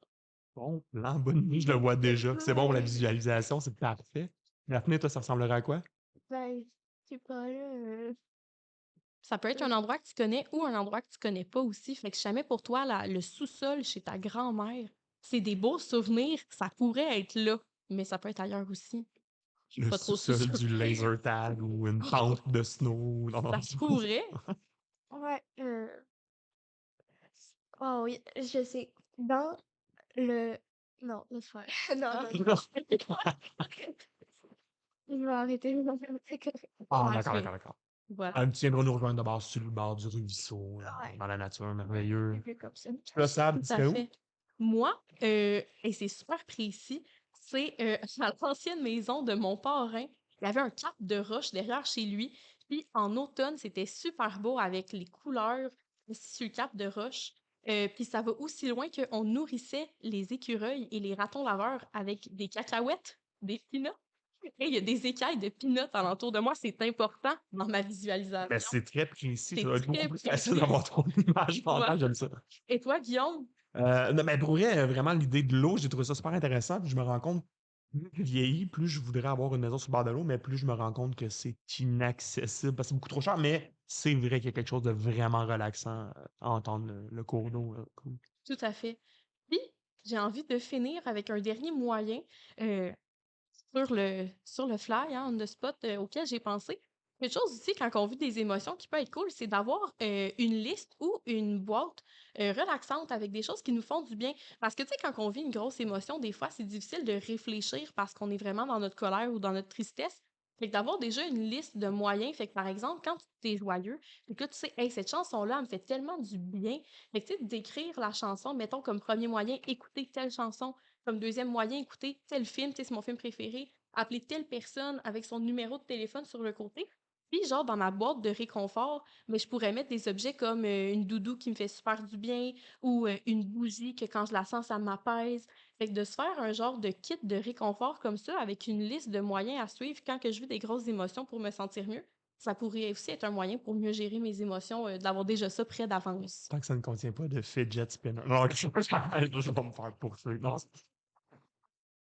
comme, bon, là, bonne nuit, je le vois déjà. C'est bon pour la visualisation, c'est parfait. Daphné, toi, ça ressemblerait à quoi? Ben, je sais pas, là. Ça peut être un endroit que tu connais ou un endroit que tu connais pas aussi. Fait que si jamais pour toi, le sous-sol chez ta grand-mère, c'est des beaux souvenirs, ça pourrait être là, mais ça peut être ailleurs aussi. Le Pas trop sous-sol sous-sol. du laser tag ou une pente de snow. Non, non, Ça se pourrait. Ouais. Oh oui, je sais. Dans le. Non, laisse faire. Non, non, non. non. Je vais arrêter. C'est correct. Ah, Parfait. d'accord. Voilà. Tu viendras nous rejoindre de base sur le bord du ruisseau, Ouais. dans la nature, merveilleux. Un peu comme ça. Toi, Sab, tu Tout à serais où? fait. Moi, et c'est super précis, c'est à l'ancienne maison de mon parrain. Il y avait un cap de roche derrière chez lui. Puis en automne, c'était super beau avec les couleurs sur le cap de roche. Puis ça va aussi loin qu'on nourrissait les écureuils et les ratons laveurs avec des cacahuètes, des peanuts. Et il y a des écailles de peanuts alentour de moi. C'est important dans ma Ben, visualisation. c'est très précis. Ça C'est doit être très beaucoup plus facile précis. d'avoir ton image mentale, Voilà. j'aime ça. Et toi, Guillaume? Non, mais pour vrai, vraiment, l'idée de l'eau, j'ai trouvé ça super intéressant. Puis je me rends compte, plus je vieillis, plus je voudrais avoir une maison sur le bord de l'eau, mais plus je me rends compte que c'est inaccessible parce que c'est beaucoup trop cher. Mais c'est vrai qu'il y a quelque chose de vraiment relaxant à entendre le cours d'eau. Cool. Tout à fait. Puis, j'ai envie de finir avec un dernier moyen euh, sur le fly, hein, on the spot, auquel j'ai pensé. Quelque chose aussi, quand on vit des émotions qui peut être cool, c'est d'avoir une liste ou une boîte relaxante avec des choses qui nous font du bien. Parce que, tu sais, quand on vit une grosse émotion, des fois, c'est difficile de réfléchir parce qu'on est vraiment dans notre colère ou dans notre tristesse. Fait que d'avoir déjà une liste de moyens, fait que par exemple, quand tu es joyeux, et que là, tu sais, hey, cette chanson-là, elle me fait tellement du bien. Fait que, tu sais, d'écrire la chanson, mettons comme premier moyen, écouter telle chanson, comme deuxième moyen, écouter tel film, tu sais, c'est mon film préféré, appeler telle personne avec son numéro de téléphone sur le côté. Puis, genre, dans ma boîte de réconfort, mais je pourrais mettre des objets comme une doudou qui me fait super du bien ou une bougie que quand je la sens, ça m'apaise. Fait que de se faire un genre de kit de réconfort comme ça avec une liste de moyens à suivre quand que je vis des grosses émotions pour me sentir mieux, ça pourrait aussi être un moyen pour mieux gérer mes émotions, d'avoir déjà ça prêt d'avance. Tant que ça ne contient pas de fidget spinner. Non, je vais me faire poursuivre. Non,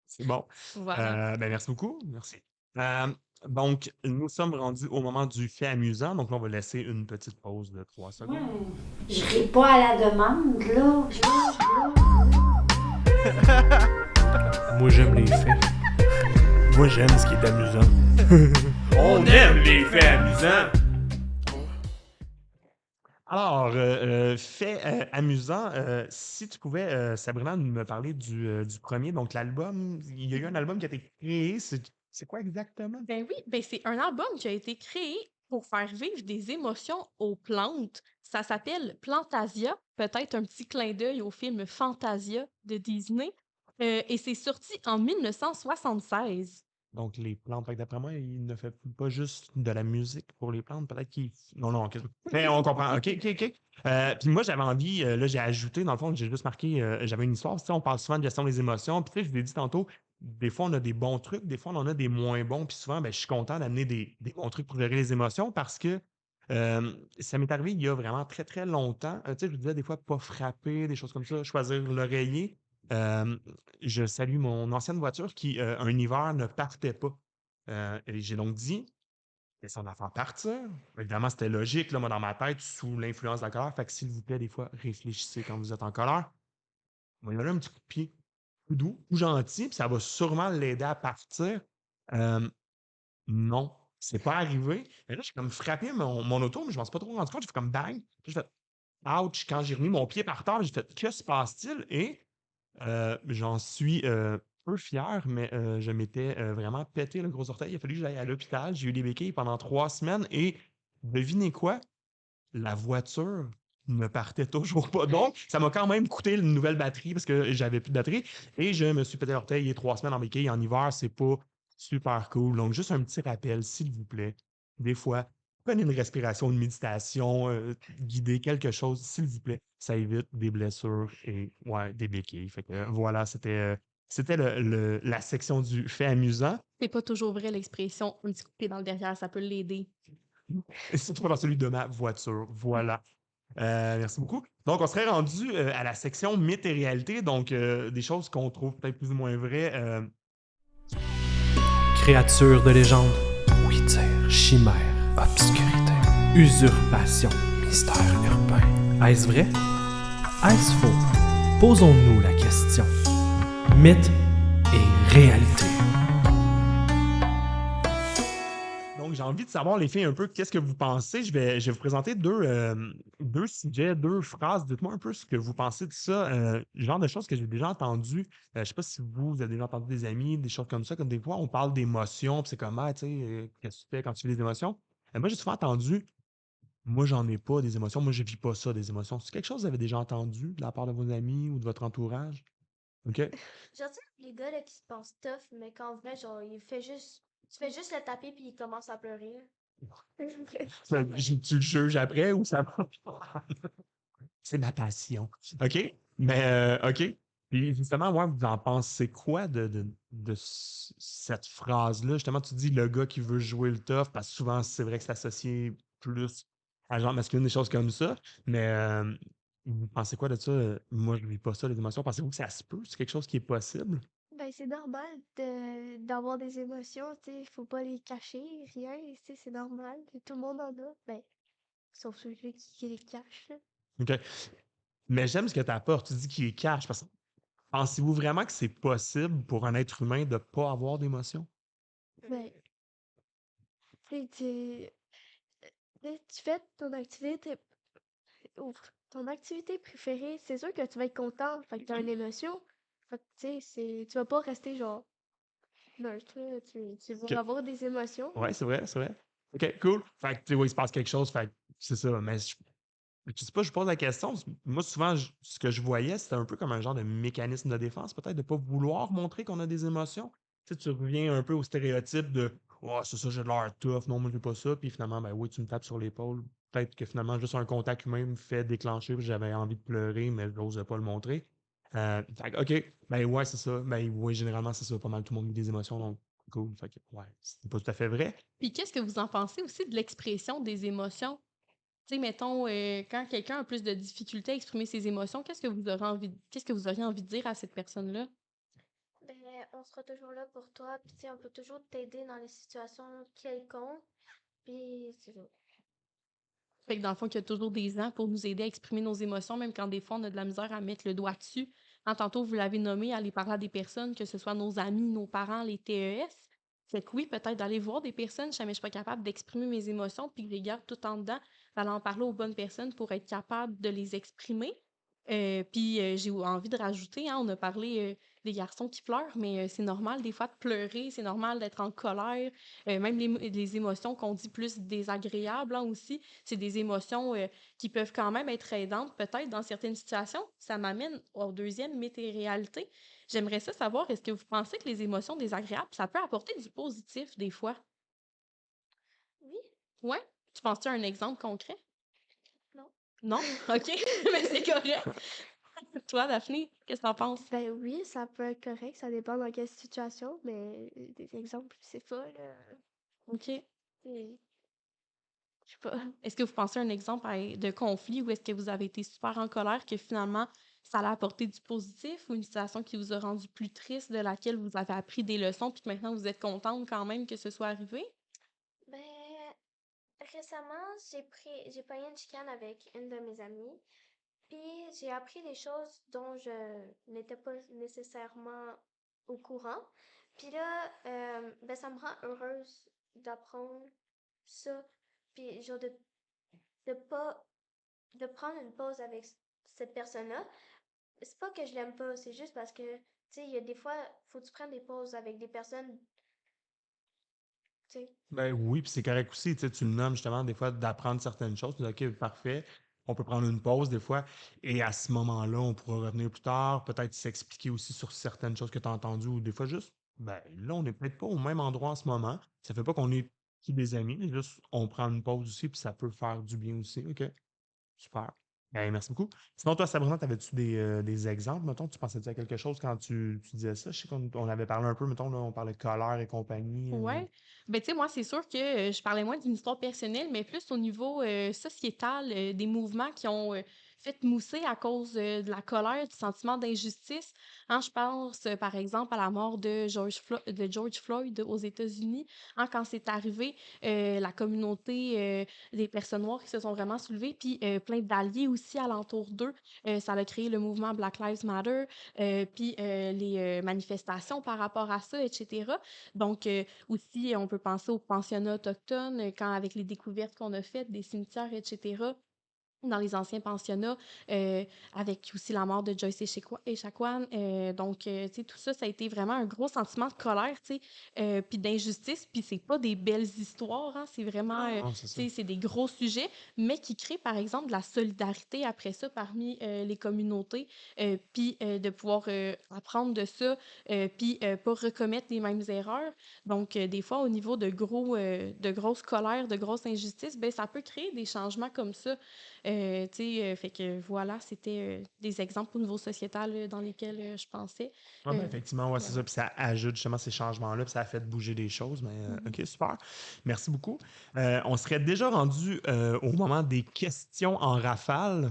c'est bon. Voilà. Ben, merci beaucoup. Merci. Euh, donc, nous sommes rendus au moment du fait amusant. Donc là, on va laisser une petite pause de 3 secondes. Je ris pas à la demande, là. Moi, j'aime les faits. Moi, j'aime ce qui est amusant. On aime les faits amusants! Alors, fait amusant, si tu pouvais, Sabrina, me parler du premier, donc l'album, il y a eu un album qui a été créé, c'est quoi exactement? Ben oui, ben c'est un album qui a été créé pour faire vivre des émotions aux plantes. Ça s'appelle Plantasia, peut-être un petit clin d'œil au film Fantasia de Disney. Et c'est sorti en 1976. Donc, les plantes, fait que d'après moi, il ne fait pas juste de la musique pour les plantes, peut-être qu'il... Non, non, ok. Mais on comprend, ok. Puis moi, j'avais envie, là, j'ai ajouté, dans le fond, j'ai juste marqué, j'avais une histoire, tu sais, on parle souvent de gestion des émotions, puis tu sais, je vous l'ai dit tantôt, des fois, on a des bons trucs, des fois, on en a des moins bons, puis souvent, ben, je suis content d'amener des bons trucs pour gérer les émotions parce que ça m'est arrivé il y a vraiment très, très longtemps. Tu sais, je vous disais des fois, pas frapper, des choses comme ça, choisir l'oreiller. Euh, je salue mon ancienne voiture qui, un hiver, ne partait pas. Et j'ai donc dit, laissez son enfant partir. Évidemment, c'était logique, là, moi, dans ma tête, sous l'influence de la colère. Fait que s'il vous plaît, des fois, réfléchissez quand vous êtes en colère. Moi, il y a un petit coup de pied, tout doux, tout gentil, puis ça va sûrement l'aider à partir. Euh, non, c'est pas arrivé. Et là, j'ai comme frappé mon auto, mais je m'en suis pas trop rendu compte. J'ai fait comme bang. Puis j'ai fait ouch. Quand j'ai remis mon pied par terre, j'ai fait que se passe-t-il? Et j'en suis peu fier, mais je m'étais vraiment pété le gros orteil. Il a fallu que j'aille à l'hôpital. J'ai eu des béquilles pendant 3 semaines et devinez quoi? La voiture ne partait toujours pas. Donc, ça m'a quand même coûté une nouvelle batterie parce que j'avais plus de batterie et je me suis pété l'orteil et 3 semaines en béquille. En hiver, c'est pas super cool. Donc, juste un petit rappel, s'il vous plaît. Des fois, prenez une respiration, une méditation, guidez quelque chose, s'il vous plaît. Ça évite des blessures et ouais, des béquilles. Fait que voilà, c'était la section du fait amusant. C'est pas toujours vrai l'expression un petit coup de pied dans le derrière, ça peut l'aider. Et surtout pas dans celui de ma voiture. Voilà. Merci beaucoup. Donc, on serait rendu à la section mythes et réalité, donc des choses qu'on trouve peut-être plus ou moins vraies. Créatures de légende, oui dire, chimère, obscurité, usurpation, mystère urbain. Est-ce vrai? Est-ce faux? Posons-nous la question. Mythe et réalité. Donc, j'ai envie de savoir, les filles, un peu, qu'est-ce que vous pensez? Je vais vous présenter deux sujets, deux phrases. Dites-moi un peu ce que vous pensez de ça. Genre de choses que j'ai déjà entendues. Je sais pas si vous avez déjà entendu des amis, des choses comme ça, comme des fois, on parle d'émotions, puis c'est comme, ah, tu sais, qu'est-ce que tu fais quand tu vis des émotions? Moi, j'ai souvent entendu, moi, j'en ai pas des émotions. Moi, je vis pas ça, des émotions. C'est quelque chose que vous avez déjà entendu de la part de vos amis ou de votre entourage? OK? Genre, tu sais, les gars là, qui se pensent tough, mais qu'en vrai, genre, tu fais juste le taper puis il commence à pleurer. Tu le juges après ou ça va? C'est ma passion. OK? Mais, OK. Puis justement, moi, vous en pensez quoi de cette phrase-là? Justement, tu dis le gars qui veut jouer le tough, parce que souvent, c'est vrai que c'est associé plus à genre masculin, des choses comme ça. Mais vous pensez quoi de ça? Moi, je ne vis pas ça, les émotions. Pensez-vous que ça se peut? C'est quelque chose qui est possible? Ben, c'est normal d'avoir des émotions, tu sais, faut pas les cacher, rien, tu sais, c'est normal, tout le monde en a, ben, sauf celui qui les cache, là. OK. Mais j'aime ce que tu apportes. Tu dis qu'il est cash. Parce que pensez-vous vraiment que c'est possible pour un être humain de ne pas avoir d'émotions? Ben, tu sais, tu fais ton activité préférée, c'est sûr que tu vas être content, fait que t'as une émotion, fait que, tu sais, tu vas pas rester genre neutre, là, tu vas OK. avoir des émotions, Ouais, c'est vrai, c'est vrai. OK, cool. Fait que, tu sais, ouais, il se passe quelque chose, fait que c'est ça. Mais je sais pas, je pose la question. Moi, souvent, ce que je voyais, c'était un peu comme un genre de mécanisme de défense, peut-être, de pas vouloir montrer qu'on a des émotions. Tu sais, tu reviens un peu au stéréotype de oh, c'est ça, j'ai de l'air tough, non, moi, j'ai pas ça. Puis finalement, ben oui, tu me tapes sur l'épaule. Peut-être que finalement, juste un contact humain me fait déclencher, puis j'avais envie de pleurer, mais je n'osais pas le montrer. Fait que, OK, ben ouais, c'est ça. Ben oui, généralement, c'est ça. Pas mal tout le monde vit des émotions, donc cool. Fait que, ouais, c'est pas tout à fait vrai. Puis qu'est-ce que vous en pensez aussi de l'expression des émotions? Tu sais, mettons, quand quelqu'un a plus de difficultés à exprimer ses émotions, qu'est-ce que vous auriez envie de dire à cette personne-là? ben, on sera toujours là pour toi, puis tu sais, on peut toujours t'aider dans les situations quelconques, puis c'est ça. Fait que dans le fond, qu'il y a toujours des gens pour nous aider à exprimer nos émotions, même quand des fois on a de la misère à mettre le doigt dessus. Tantôt, vous l'avez nommé, aller parler à des personnes, que ce soit nos amis, nos parents, les TES. Fait que oui, peut-être d'aller voir des personnes, si jamais je suis pas capable d'exprimer mes émotions, puis que je les garde tout en dedans, d'aller en parler aux bonnes personnes pour être capable de les exprimer. Puis j'ai envie de rajouter, hein, on a parlé des garçons qui pleurent, mais c'est normal des fois de pleurer, c'est normal d'être en colère. Même les émotions qu'on dit plus désagréables hein, aussi, c'est des émotions qui peuvent quand même être aidantes peut-être dans certaines situations. Ça m'amène au deuxième météréalité. J'aimerais ça savoir, est-ce que vous pensez que les émotions désagréables, ça peut apporter du positif des fois? Oui, Ouais? Tu penses-tu à un exemple concret? non. Non? OK, mais c'est correct. Toi, Daphné, qu'est-ce que t'en penses? Ben oui, ça peut être correct, ça dépend dans quelle situation, mais des exemples, c'est pas, là. OK. Je sais pas. Est-ce que vous pensez à un exemple de conflit où est-ce que vous avez été super en colère que finalement ça a apporté du positif ou une situation qui vous a rendu plus triste de laquelle vous avez appris des leçons puis que maintenant vous êtes contente quand même que ce soit arrivé? Ben, récemment, j'ai pogné une chicane avec une de mes amies, puis j'ai appris des choses dont je n'étais pas nécessairement au courant. Puis là, ben, ça me rend heureuse d'apprendre ça, puis genre de pas, de prendre une pause avec cette personne-là. C'est pas que je l'aime pas, c'est juste parce que, tu sais, il y a des fois, faut que tu prennes des pauses avec des personnes, tu sais. Ben oui, puis c'est correct aussi, tu sais, tu le nommes justement des fois d'apprendre certaines choses. Tu dis, OK, parfait, on peut prendre une pause des fois, et à ce moment-là, on pourra revenir plus tard, peut-être s'expliquer aussi sur certaines choses que tu as entendues, ou des fois juste, ben là, on n'est peut-être pas au même endroit en ce moment. Ça fait pas qu'on est tous des amis, mais juste on prend une pause aussi, puis ça peut faire du bien aussi. OK, super. Ben, merci beaucoup. Sinon, toi, Sabrina, avais-tu des exemples, mettons, tu pensais-tu à quelque chose quand tu disais ça? Je sais qu'on avait parlé un peu, mettons, là, on parlait de colère et compagnie. Ouais. Ben, tu sais, moi, c'est sûr que je parlais moins d'une histoire personnelle, mais plus au niveau sociétal, des mouvements fait mousser à cause de la colère, du sentiment d'injustice. Hein, je pense, par exemple, à la mort de George Floyd aux États-Unis. Hein, quand c'est arrivé, la communauté des personnes noires qui se sont vraiment soulevées, puis plein d'alliés aussi alentour d'eux. Ça a créé le mouvement Black Lives Matter, puis les manifestations par rapport à ça, etc. Donc, aussi, on peut penser aux pensionnats autochtones, quand avec les découvertes qu'on a faites des cimetières, etc., dans les anciens pensionnats, avec aussi la mort de Joyce Echaquan. Donc, tu sais, tout ça, ça a été vraiment un gros sentiment de colère, tu sais, puis d'injustice. Puis c'est pas des belles histoires, hein, c'est vraiment, Non, c'est tu ça. sais, c'est des gros sujets, mais qui créent, par exemple, de la solidarité après ça parmi les communautés, puis de pouvoir apprendre de ça, puis pas recommettre les mêmes erreurs. Donc, des fois, au niveau de grosses colères, de grosses injustices, ben, ça peut créer des changements comme ça. Tu sais, fait que voilà, c'était des exemples au niveau sociétal dans lesquels je pensais. Ouais, ben, effectivement, ouais, c'est ça. Voilà. Puis ça ajoute justement ces changements-là, puis ça a fait bouger des choses. Mais Mhm. OK, super. Merci beaucoup. On serait déjà rendu au moment des questions en rafale.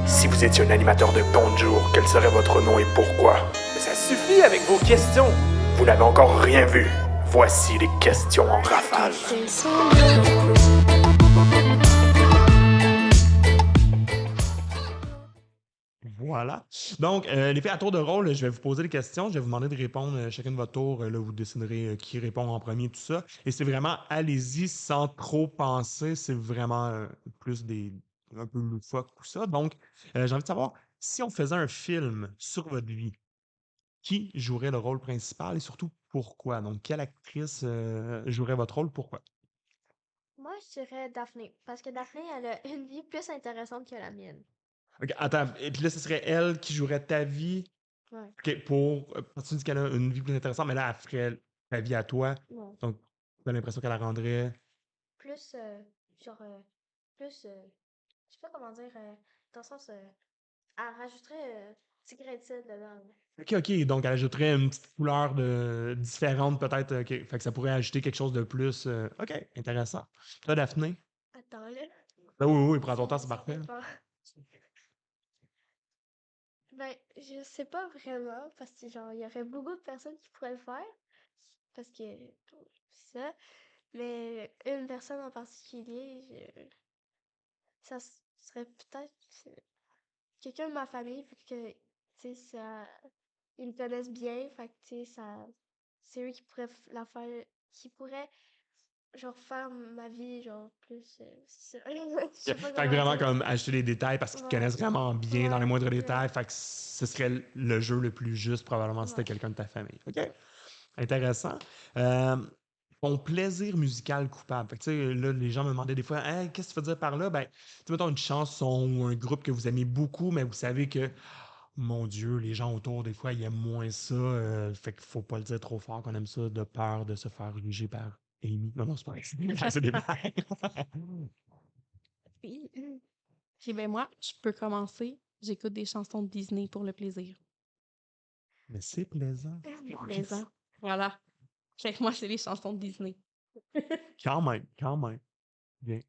Si vous étiez un animateur de Bonjour, quel serait votre nom et pourquoi? Mais ça suffit avec vos questions! Vous n'avez encore rien vu. Voici les questions en rafale. Voilà. Donc, les filles, à tour de rôle, je vais vous poser des questions. Je vais vous demander de répondre chacun de votre tour. Là, vous déciderez qui répond en premier, tout ça. Et c'est vraiment, allez-y sans trop penser. C'est vraiment plus un peu loufoque, tout ça. Donc, j'ai envie de savoir, si on faisait un film sur votre vie, qui jouerait le rôle principal et surtout pourquoi? Donc, quelle actrice jouerait votre rôle? Pourquoi? Moi, je dirais Daphné, parce que Daphné, elle a une vie plus intéressante que la mienne. OK, attends. Et puis là, ce serait elle qui jouerait ta vie. Ouais. OK, parce que tu dis qu'elle a une vie plus intéressante, mais là, elle ferait ta vie à toi. Ouais. Donc, tu as l'impression qu'elle la rendrait. Plus, genre, plus, je sais pas comment dire, dans le sens, elle rajouterait petit grain de sel dedans. OK, OK. Donc, elle ajouterait une petite couleur différente, peut-être. OK. Fait que ça pourrait ajouter quelque chose de plus. OK, intéressant. Toi, Daphné? Attends, là. Ben oui, oui, prends ton temps, c'est Ça parfait. fait peur. Ben, je sais pas vraiment, parce que, genre, il y aurait beaucoup de personnes qui pourraient le faire, parce que, c'est ça. Mais une personne en particulier, ça serait peut-être quelqu'un de ma famille, vu que, tu sais, ils me connaissent bien, fait que, tu sais, c'est eux qui pourraient la faire, qui pourraient, genre, faire ma vie, genre, plus, je sais OK. pas Fait que comment vraiment, dire. comme ajouter les détails parce qu'ils te Ouais, connaissent vraiment bien dans les ouais, moindres ouais, détails. Fait que ce serait le jeu le plus juste, probablement, si c'était ouais. quelqu'un de ta famille. OK. Intéressant. Euh, Ton plaisir musical coupable. Fait que, tu sais, là, les gens me demandaient des fois, hey, qu'est-ce que tu veux dire par là? Ben, tu sais, mettons une chanson ou un groupe que vous aimez beaucoup, mais vous savez que, mon Dieu, les gens autour, des fois, ils aiment moins ça. Fait qu'il faut pas le dire trop fort qu'on aime ça, de peur de se faire juger par Amy. Non, non, c'est pas vrai. C'est des blagues. Oui. Puis ben moi, je peux commencer. J'écoute des chansons de Disney pour le plaisir. Mais c'est plaisant. Plaisant. Voilà. Fait que moi, c'est les chansons de Disney. Quand même, quand même. Bien.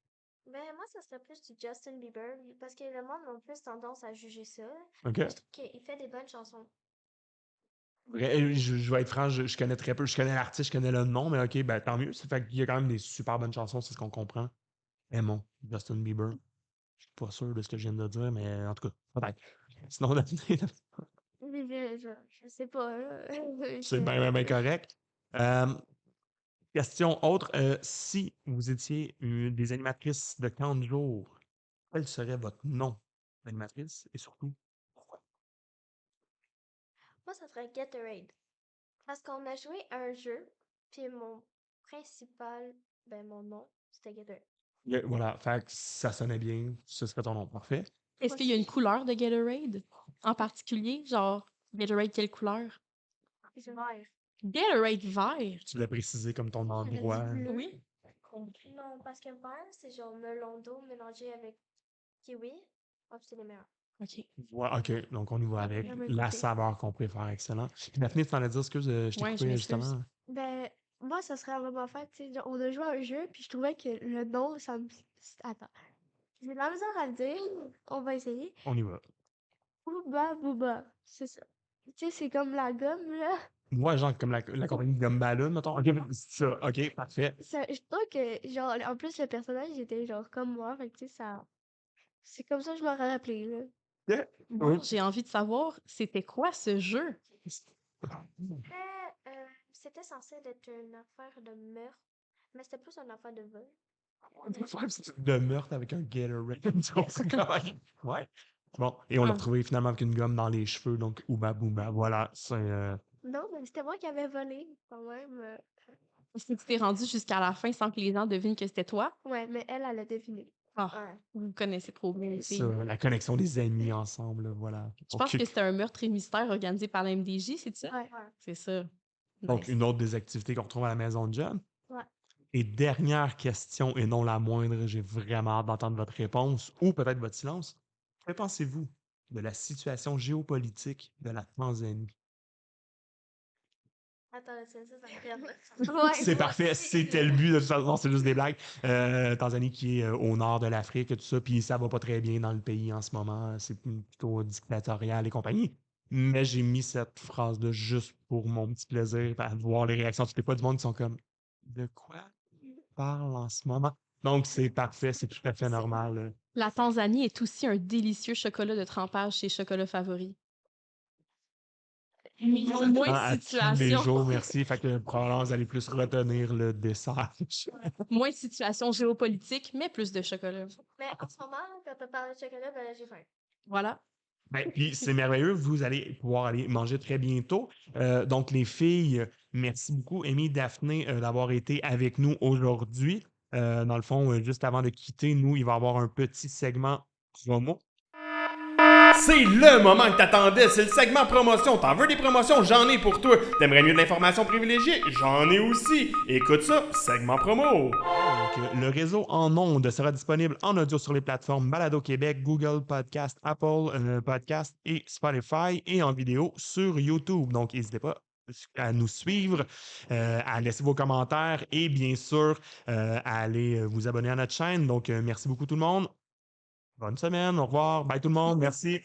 Ben, moi, ça serait plus du Justin Bieber, parce que le monde a plus tendance à juger ça. OK. Mais je trouve qu'il fait des bonnes chansons. Je vais être franc, je connais très peu. Je connais l'artiste, je connais le nom, mais OK, ben tant mieux. Ça fait qu'il y a quand même des super bonnes chansons, c'est ce qu'on comprend. Aimons Justin Bieber. Je suis pas sûr de ce que je viens de dire, mais en tout cas, peut-être. Sinon, Oui, je sais pas, là. c'est bien, bien, bien correct. Euh, Question autre. Si vous étiez des animatrices de camp de jour, quel serait votre nom d'animatrice et surtout pourquoi? Moi, ça serait Gatorade. Parce qu'on a joué à un jeu, puis mon principal, ben, mon nom, c'était Gatorade. Voilà, fait que ça sonnait bien, ce serait ton nom. Parfait. Est-ce qu'il y a une couleur de Gatorade en particulier? Genre, Gatorade, quelle couleur? C'est vert. Gatorade vert. Tu l'as précisé comme ton J'aurais dit endroit. bleu. Oui. Non, parce que vert, c'est genre melon d'eau mélangé avec kiwi. Oh, c'est les meilleurs. OK. Ouais, OK, donc on y va avec Jamais la goûté. saveur qu'on préfère. Excellent. Puis Daphné, tu t'en as dit, excuse, je t'ai Ouais, je coupé m'excuse. justement. Ben, moi, moi, ça serait vraiment fait, tu sais, genre, on a joué à un jeu, puis je trouvais que le nom, ça me... Attends, j'ai de la misère à le dire, on va essayer. On y va. Booba Booba, c'est ça. Tu sais, c'est comme la gomme, là. Moi, genre, comme la compagnie Gomme Ballon, mettons. OK, c'est ça. OK, parfait. Je trouve que, genre, en plus, le personnage était, genre, comme moi, fait que, tu sais, ça... C'est comme ça que je m'aurais rappelé, là. Yeah. Bon, Oui. j'ai envie de savoir, c'était quoi ce jeu? C'était censé être une affaire de meurtre, mais c'était plus une affaire de vol. C'est de meurtre avec un Gatorade. C'est quand même- Ouais. Bon, et on l'a Ah. retrouvé finalement avec une gomme dans les cheveux, donc Ouba Booba. Voilà, c'est. Non, mais c'était moi qui avais volé, quand même. Est-ce que tu t'es rendu jusqu'à la fin sans que les gens devinent que c'était toi? Ouais, mais elle a deviné. Ah, Ouais. vous connaissez trop bien les Ça, filles. la connexion des amis ensemble, là, voilà. Je pense OK. que c'était un meurtre et mystère organisé par la MDJ, c'est ça? Ouais. C'est ça. Donc, Nice. une autre des activités qu'on retrouve à la maison de John. Ouais. Et dernière question, et non la moindre, j'ai vraiment hâte d'entendre votre réponse ou peut-être votre silence. Que pensez-vous de la situation géopolitique de la Tanzanie? Attends, ça me perd. Ouais, C'est parfait, c'était le but de toute façon, c'est juste des blagues. Tanzanie qui est au nord de l'Afrique et tout ça, puis ça va pas très bien dans le pays en ce moment, c'est plutôt dictatorial et compagnie. Mais j'ai mis cette phrase-là juste pour mon petit plaisir, à voir les réactions. Tu pas du monde qui sont comme de quoi il parle en ce moment? Donc c'est parfait, c'est tout à fait normal. La Tanzanie est aussi un délicieux chocolat de trempage chez Chocolat Favori. Moins À de tous les situations. jours, merci. Fait que probablement vous allez plus retenir le dessert. Moins de situations géopolitiques, mais plus de chocolat. Mais en ce moment, quand t'as parlé de chocolat, ben là, j'ai faim. Voilà. Ben, puis c'est merveilleux, vous allez pouvoir aller manger très bientôt. Donc, les filles, merci beaucoup, Amy, Daphné, d'avoir été avec nous aujourd'hui. Dans le fond, juste avant de quitter, nous, il va y avoir un petit segment promo. C'est le moment que t'attendais, c'est le segment promotion. T'en veux des promotions? J'en ai pour toi. T'aimerais mieux de l'information privilégiée? J'en ai aussi. Écoute ça, segment promo. Donc, le réseau en ondes sera disponible en audio sur les plateformes Balado Québec, Google Podcast, Apple Podcast et Spotify et en vidéo sur YouTube. Donc, n'hésitez pas à nous suivre, à laisser vos commentaires et bien sûr à aller vous abonner à notre chaîne. Donc, merci beaucoup tout le monde. Bonne semaine, au revoir, bye tout le monde, merci.